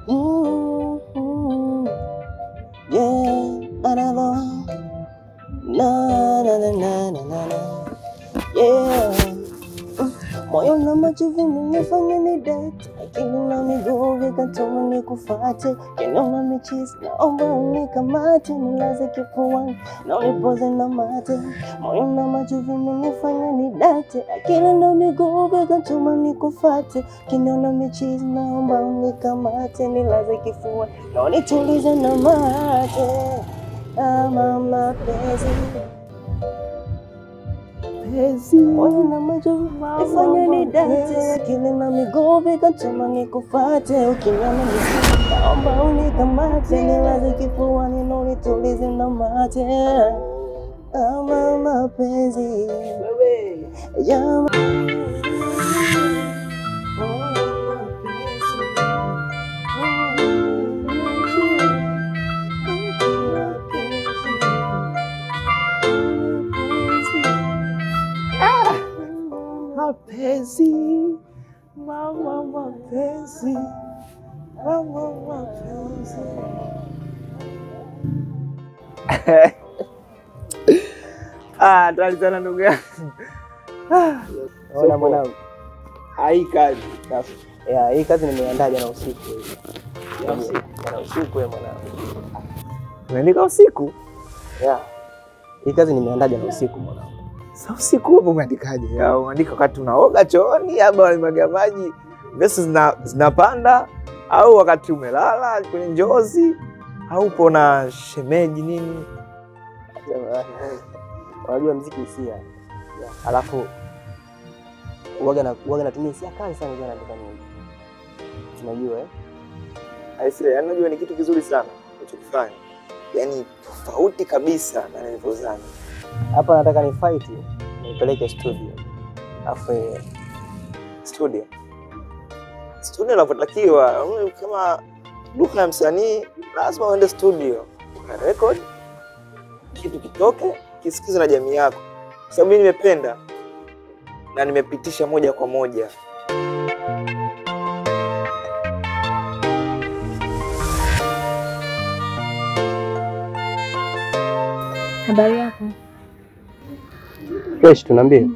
Yeah, another. Na na na na na na. Yeah. Moyo na machozi nimefanya ni date, akili na miguu vikatuma nikufate, kinaona michisi naomba unikamate, nilaze kifuani na unipoze na mate. Moyo na machozi nimefanya ni date, akili na miguu vikatuma nikufate, kinaona michisi naomba unikamate, nilaze kifuani na unitulize na mate. Ama mapenzi moyo na machozi ifanya ni date, akili na miguu vikatuma nikufate, ukiniona misi naomba unikamate, nilaze kifuani na unitulize na mate. Ama mapenzi ya mapenzi, mama mapenzi, mama mapenzi. Tualizana ndugu yangu. Ona mwanangu. Hii kazi. Hii kazi nimeandaa jana usiku. Jana usiku mwanangu. Umeandika usiku? Hii kazi nimeandaa jana usiku mwanangu. Sasa usiku hapo umeandikaje? Au umeandika wakati unaoga chooni au unamwaga maji vesi zinapanda au wakati umelala kwenye njozi au upo na shemeji nini? Unajua muziki hisia. Alafu uwaga natumia hisia kali sana jana naandika nyimbo. Unajua Aisee, yaani unajua ni kitu kizuri sana unachokifanya. Yaani tofauti kabisa na nilivyozani. Hapa nataka ni fight nipeleke studio. Afu studio inapotakiwa kama duka ya msanii lazima uende studio. Una record kitu kitoke kisikize na jamii yako. Sababu mimi nimependa na nimepitisha moja kwa moja. Habari yako? Fresh, tunaambia.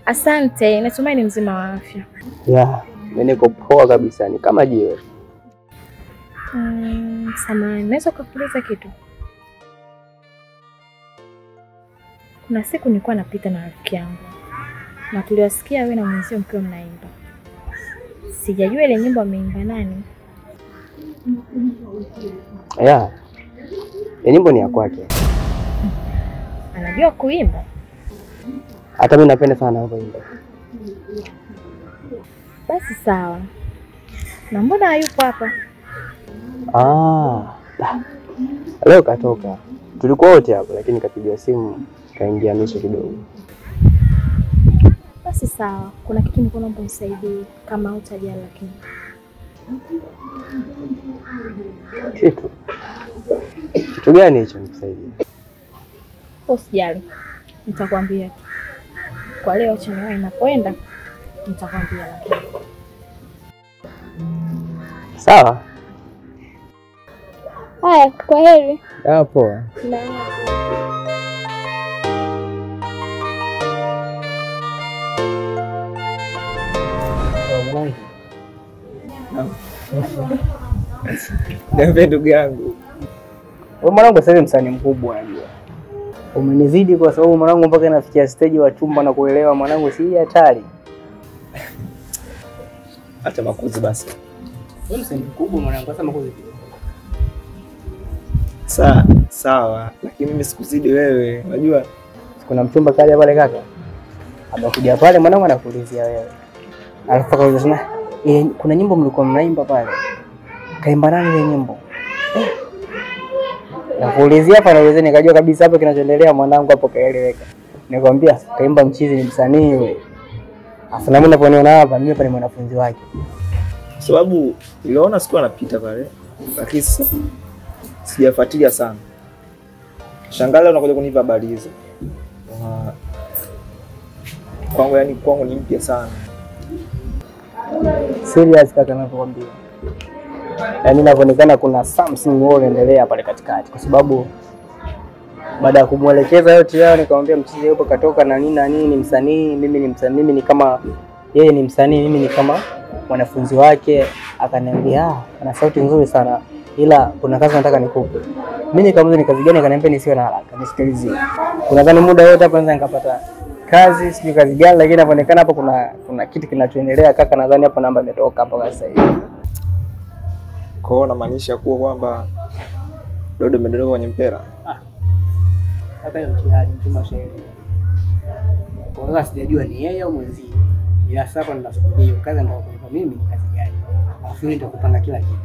Asante, natumai ni mzima wa afya. Mimi niko poa kabisa, ni kama jiwe. Samahani, naweza kukuuliza kitu? Kuna siku nilikuwa napita na rafiki yangu na tuliwasikia wewe na mwenzio mkiwa mnaimba. Sijajua ile nyimbo ameimba nani. Nyimbo ni ya kwake. Anajua kuimba? Hata mimi napenda sana kuimba. Basi sawa. Na mbona hayupo hapa? Leo katoka. Tulikuwa wote hapo lakini kapigiwa simu kaingia nusu kidogo. Basi sawa. Kuna kitu nilikuwa naomba unisaidie kama hutajali lakini. Kitu gani hicho nikusaidie? Usijali. Nitakwambia tu. Kwa leo chana inapoenda nitakwambia lakini. Sawa. Haya, kwa heri. Poa. Niambie ndugu yangu. Wewe mwanangu sasa msanii mkubwa unajua. Umenizidi kwa sababu mwanangu mpaka nafikia stage wa chumba na kuelewa mwanangu si hatari. Acha makuzi basi. Wewe msanii mkubwa mwanangu, sasa makuzi. Sawa, lakini mimi sikuzidi wewe. Unajua kuna mchumba kaja pale kaka. Amekuja pale mwanangu anakuulizia wewe. Alafu akauliza kuna nyimbo mlikuwa mnaimba pale. Kaimba nani ile nyimbo? Nakuulizia hapa naweza nikajua kabisa hapo kinachoendelea mwanangu hapo kaeleweka. Nikwambia kaimba mchizi ni msanii yule. Afu na mimi naponiona hapa mimi hapa ni mwanafunzi wake. Sababu niliona siku anapita pale. Lakini sijafuatilia sana. Shangala unakuja kunipa habari hizo. Kwangu ni mpya sana. Serious kaka nakwambia. Yaani inavyoonekana kuna something more inaendelea pale katikati, kwa sababu baada ya kumuelekeza yote yao nikamwambia mchezaji yupo katoka na nini ni msanii, mimi ni msanii, mimi ni kama yeye ni msanii, mimi ni kama mwanafunzi wake. Akaniambia ana sauti nzuri sana, ila kuna kazi nataka nikupe. Mimi nikamwambia ni kazi gani? Akaniambia nisiwe na haraka, nisikilizie. Unadhani muda wote hapa naweza nikapata kazi, sijui kazi gani, lakini inaonekana hapo kuna kitu kinachoendelea kaka. Nadhani hapo namba imetoka hapo kwa sasa hivi. Kwa hiyo unamaanisha kuwa kwamba Dodo amedondoka kwenye mpira? Hata hiyo mtihani mtuma shehe. Kwa hiyo sijajua ni yeye au mwenzie. Ila sasa ninasubiria hiyo kazi ndio kwa mimi ni kazi gani. Alafu nitakupanga kila kitu.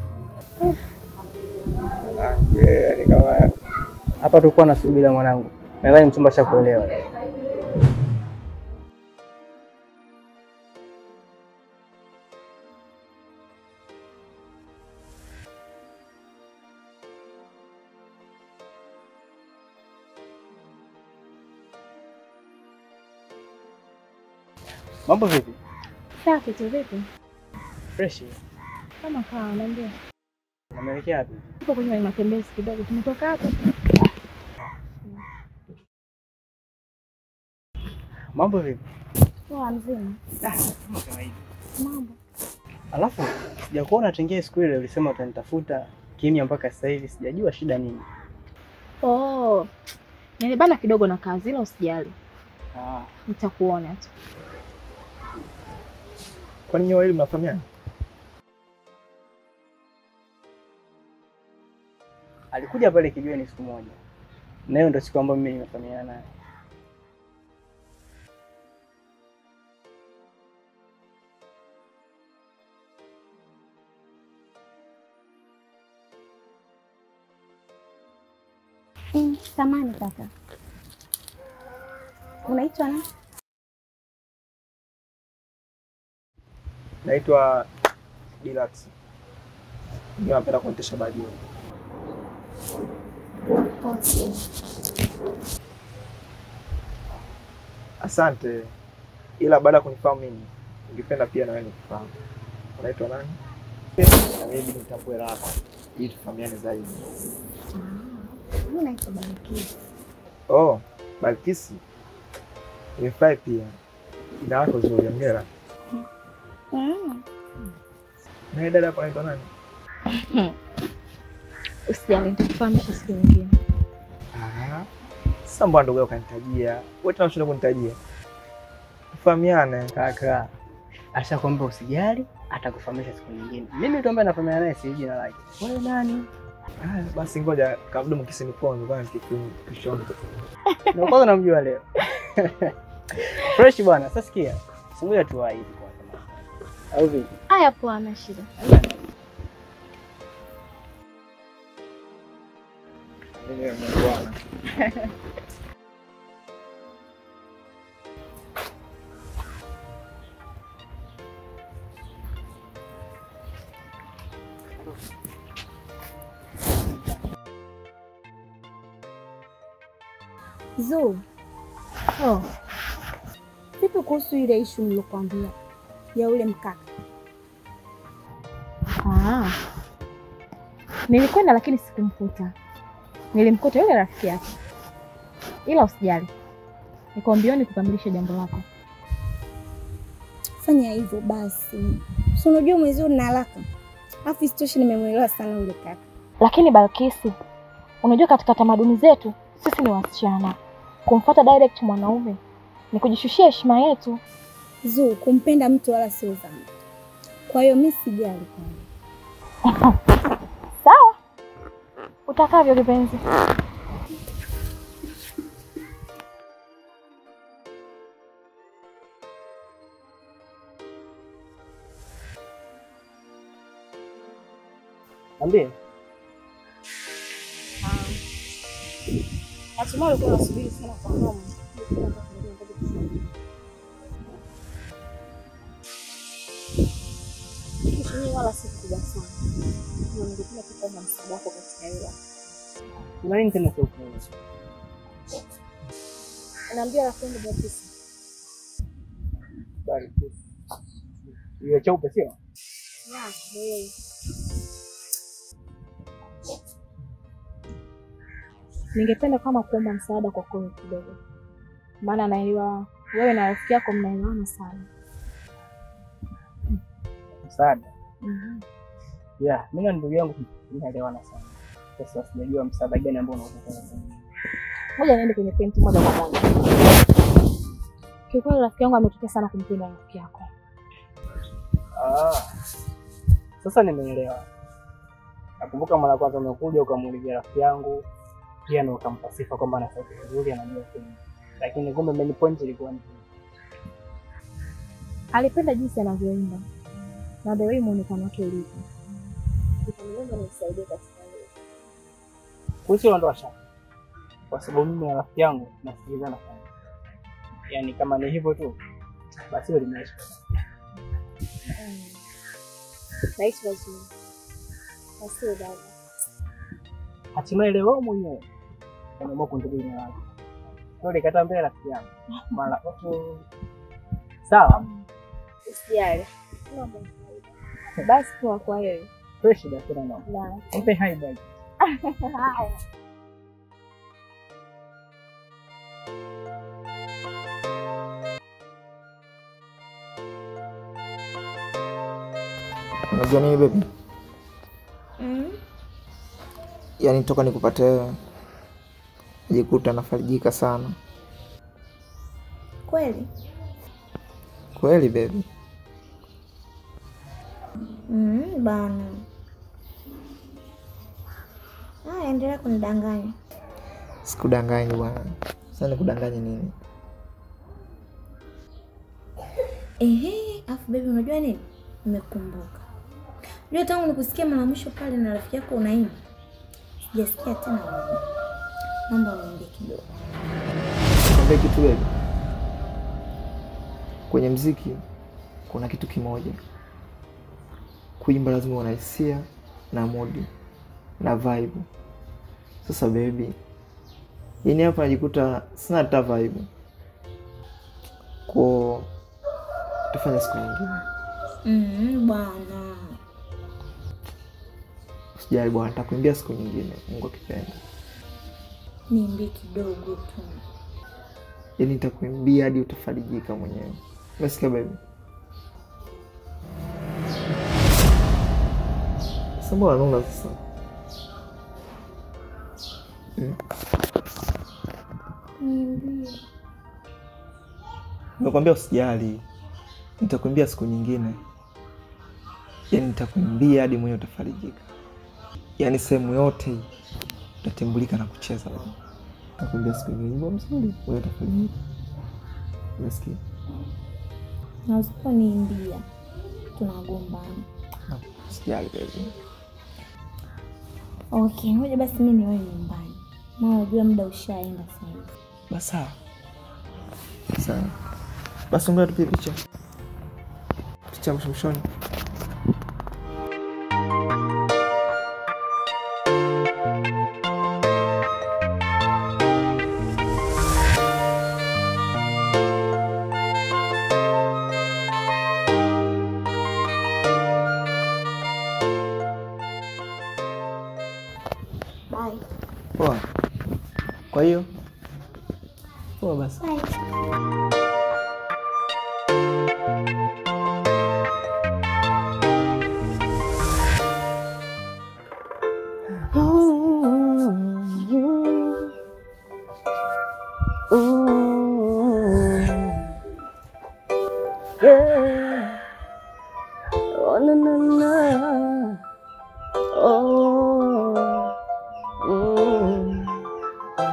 Ni kama Hapa tulikuwa nasubiria mwanangu. Nadhani mchumba shakuelewa. Mambo vipi? Safi tu, vipi? Fresh. Kama kawa, naambia. Unaelekea wapi? Tuko kwenye matembezi kidogo, tumetoka hapo. Mambo vipi? Poa mzima. Kama kawaida. Mambo. Alafu sijakuona tangia siku ile ulisema utanitafuta kimya mpaka sasa hivi, sijajua shida nini. Oh. Nilibana kidogo na kazi, ila usijali. Nitakuona tu. kwa nini wawili mnafahamiana? Alikuja pale kijiweni siku moja. Na hiyo ndio siku ambayo mimi nimefahamiana naye. Samahani kaka. Unaitwa nani? Naitwa Dilax. Mimi napenda kuendesha bajaji. Okay. Asante. Ila baada ya kunifahamu mimi, ningependa pia na wewe nikufahamu. Unaitwa nani? Na mimi nitambue lako ili tufahamiane zaidi. Mimi naitwa Balkisi. Oh, Balkisi. Nimefurahi pia. Jina lako zuri, hongera. Na dada yako anaitwa nani? Usijali, nitakufahamisha siku nyingine. Sasa mbona ndugu yako kanitajia? Wewe tena unashinda kunitajia. Tufahamiane Kaka. Ashakwambia usijali, atakufahamisha siku nyingine. Mimi tu ambaye nafahamiana naye si jina lake. Wewe nani? Basi ngoja kabla mkisini kwangu bwana kishoni. Na kwanza namjua leo. Fresh bwana, sasa sikia. Ngoja tuwai hivi kwanza. Au vipi? Haya poa, na shida. Mimi bwana. Zo. Oh, Vipi kuhusu ile issue nilokuambia ya ule mkaka? nilikwenda lakini sikumkuta. Nilimkuta yule rafiki yake. Ila usijali. Niko mbioni kukamilisha jambo lako. Fanya hivyo basi. Si unajua mwezi huu nina haraka. Alafu isitoshe nimemwelewa sana ule kaka. Lakini Balkisi, unajua katika tamaduni zetu sisi ni wasichana. Kumfuata direct mwanaume ni kujishushia heshima yetu. Zo, kumpenda mtu wala sio dhambi. Kwa hiyo mimi sijali kwani. Sawa. Utakavyo kipenzi. Ambie. Natumai ulikuwa unasubiri sana kwa hamu. Mimi wala sikubwa sana. Ningependa kuomba msaada wako katika hilo. Kuna nini tena kwa huko? Naambia rafiki Balkisi. Balkisi. Yeye chaupe sio? Yeah, Ningependa kama kuomba msaada kwa kweli kidogo, maana naelewa wewe na rafiki yako mnaelewana sana. Msaada? Yeah, mimi na ndugu yangu tunaelewana sana. Sasa sijajua msaada gani ambao unataka. Ngoja niende kwenye pointi moja kwa moja. Kikweli rafiki yangu ametokea sana kumpenda rafiki yako. Sasa nimeelewa. Nakumbuka mara kwanza umekuja ukamuuliza rafiki yangu, pia na ukampa sifa kwamba ana sauti nzuri, anajua kuimba. Lakini kumbe main point ilikuwa ni alipenda jinsi anavyoimba na the way muonekano wake ulivyo. Nikamwomba nimsaidie katika hilo. kuhusu ndo shaka. Kwa sababu mimi na rafiki yangu nasikilizana sana. Yaani kama ni hivyo tu basi hilo limeisha. Naishi vizuri. Asio dada. Hatimaye leo mwenyewe unaamua kundugu na watu. Ndio nikata mbele rafiki yangu. Mara sawa. Usijali. Basi kwa hiyo. Fresh basi na. Mpe hai basi. Haya. Unajua nini baby? Yaani toka nikupate wewe najikuta nafarijika sana. Kweli? Kweli baby. Bana. Endelea kunidanganya. Sikudanganyi bwana. Sasa nikudanganye nini? Afu baby unajua nini? Nimekumbuka. Unajua tangu nikusikia mara mwisho pale na rafiki yako unaimba. Sijasikia tena wewe. Mambo mengi kidogo. Kumbe kitu wewe. Kwenye muziki kuna kitu kimoja. Kuimba lazima una hisia na mood na vibe. Sasa baby, yani hapa najikuta sina hata vibe. Kwa tufanye siku nyingine. Bwana. Usijali bwana, nitakuimbia siku nyingine, Mungu akipenda. Niimbe kidogo tu. Yaani nitakuimbia hadi utafarijika mwenyewe. Umesikia baby? Sasa unaona sasa. Niambie. Nakwambia usijali. Nitakuimbia siku nyingine. Yaani nitakuimbia hadi mwenyewe utafarijika. Yaani sehemu yote utatambulika na kucheza wewe. Nitakuimbia siku nyingine nyimbo nzuri, wewe utafarijika. Umesikia? Na usiponiimbia tunagombana. Usijali baby. Okay, ngoja basi mimi niwe nyumbani. Maana unajua muda ushaenda sasa. Basi sawa. Basi ngoja tupige picha. Picha mshoni. Bye. Poa. Kwa hiyo poa basi. Bye. Yeah. Oh, na, na, na. Oh.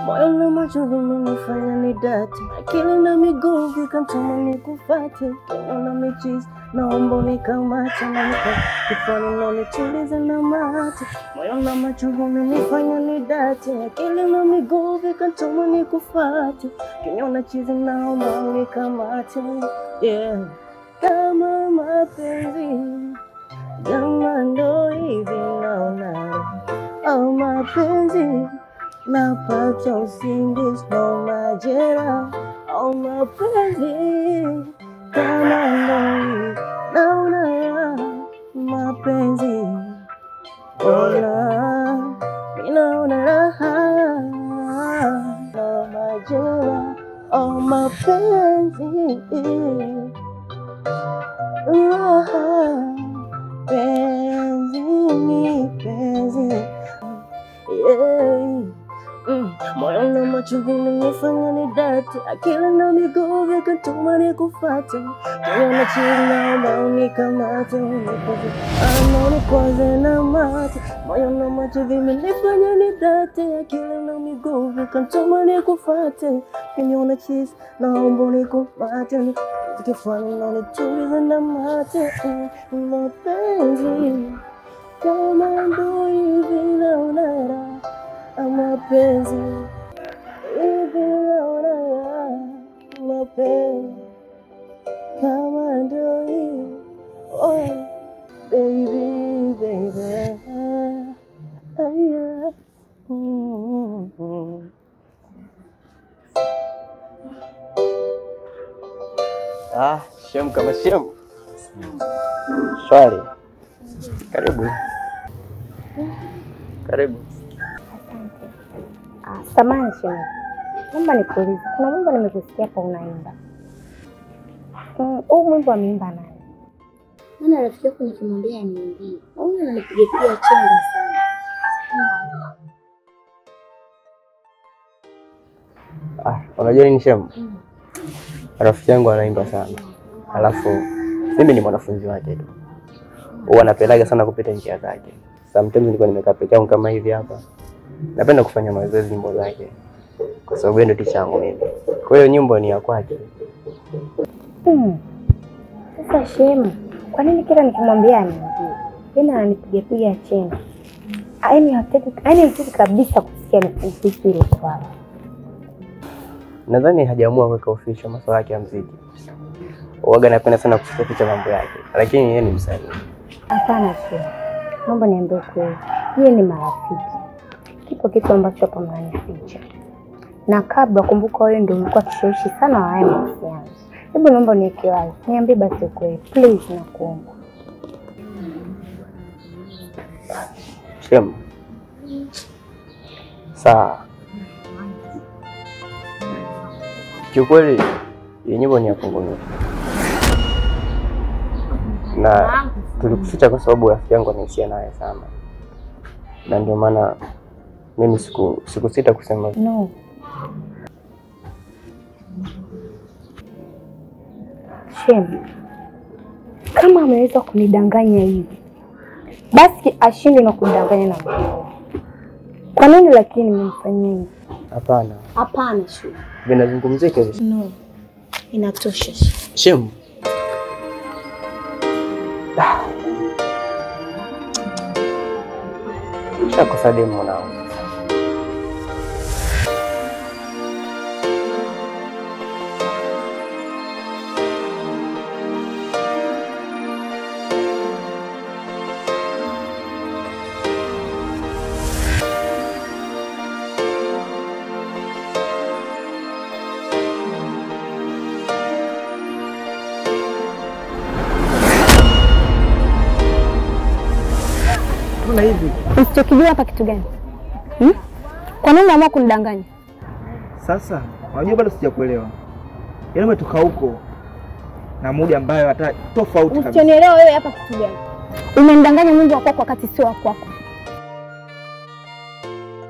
Moyo na macho vimenifanya nidate, akili na miguu vikantuma nikufate, kino na michizi naomba unikamate, na kifani na nitulize na mate. Moyo na macho vimenifanya nidate, akili na miguu vikantuma nikufate, kino na chizi naomba unikamate. Yeah. Kama mapenzi kama ndo hivi naona, oh mapenzi napata usingizi na majera, oh mapenzi kama ndo hivi naona, mapenzi macho vimenifanya nidate, akili na miguu vikatuma nikufuate. Niona chini naomba unikamate, unikwaze na mate. Moyo na macho vimenifanya nidate, akili na miguu vikatuma nikufuate. Niona chini naomba unikamate, ukifanya na nitulize na mate. Mapenzi kama ndo hivi naona mapenzi hivi naona mapenzi kama ndo hivi. Oh baby baby yeah. Shem kama Shem. Swali. Karibu. Karibu. Samahani Shem. Naomba nikuulize. Kuna mambo nimekusikia hapa unaimba. Huu mambo ameimba nani? Maana rafiki yako nikimwambia niimbie, au ananipiga pia chenga sana. Unajua nini Shem? Rafiki yangu anaimba sana. Alafu mimi ni mwanafunzi wake tu. Huwa anapendaga sana kupita njia zake. Sometimes nilikuwa nimekaa peke yangu kama hivi hapa. Napenda kufanya mazoezi nyimbo zake. Kwa sababu yeye ndio ticha yangu mimi. Kwa hiyo nyimbo ni ya kwake. Sasa Shem, kwa nini kila nikimwambia aniimbie, yeye ananipiga chenga? Hataki kabisa kusikia muziki ile swala. Nadhani hajaamua kuweka official masuala yake ya muziki. Huaga napenda sana kusikia picha mambo yake, lakini yeye ni msanii. Hapana Shem. Naomba niambie kweli. Yeye ni marafiki. Kipo kitu ambacho hapa mnanificha. Na kabla kumbuka wewe ndio ulikuwa kishawishi sana wa haya mahusiano. Hebu naomba niweke wazi. Niambie basi kweli. Please nakuomba. Shem. Sawa. Kiukweli yenyewe ni ya kwangu. Na tulikuficha kwa sababu rafiki yangu anahusiana naye sana. Na ndio maana mimi sikusita kusema no. Shem, kama ameweza kunidanganya hivi, basi ashinde na kunidanganya na mimi. Kwa nini lakini nimemfanyia hivi? Hapana. Hapana Shem. Vinazungumzia hivi. No. Inatosha. Shem. Shakosa demu mwanangu. Mbona hivi? Usichokijua hapa kitu gani? Kwa nini unaamua kunidanganya? Sasa, unajua bado sijakuelewa. Yaani umetoka huko na muda ambayo hata tofauti kabisa. Usionielewa wewe hapa kitu gani? Umenidanganya Mungu wako wakati sio wako.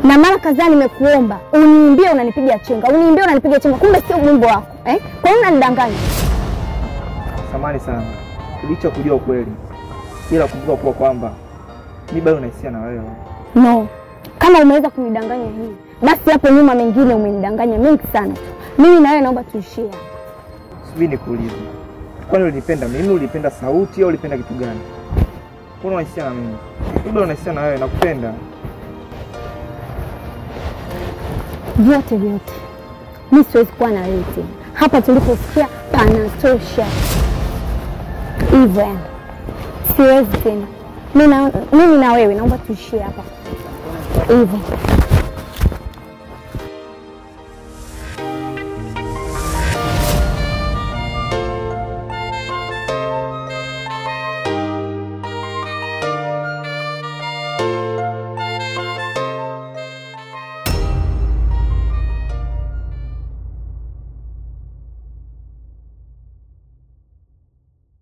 Na mara kadhaa nimekuomba, uniimbie unanipiga chenga. Uniimbie unanipiga chenga. Kumbe sio Mungu wako, Kwa nini unanidanganya? Samahani sana. Kilicho kujua ukweli. Ila kumbuka kuwa kwamba mimi bado nahisia na wewe. No. Kama umeweza kunidanganya hivi, basi hapo nyuma mengine umenidanganya mengi sana. Mimi na wewe naomba tuishie. Subiri nikuulize. Kwani ulipenda mimi, ulipenda sauti au ulipenda kitu gani? Mbona unahisia na mimi? Mimi bado nahisia na wewe, nakupenda. Vyote. Mimi siwezi kuwa na wewe tena. Hapa tulipofikia panatosha. Hivyo. Siwezi tena. Mimi na wewe naomba tuishie hapa. Hivyo.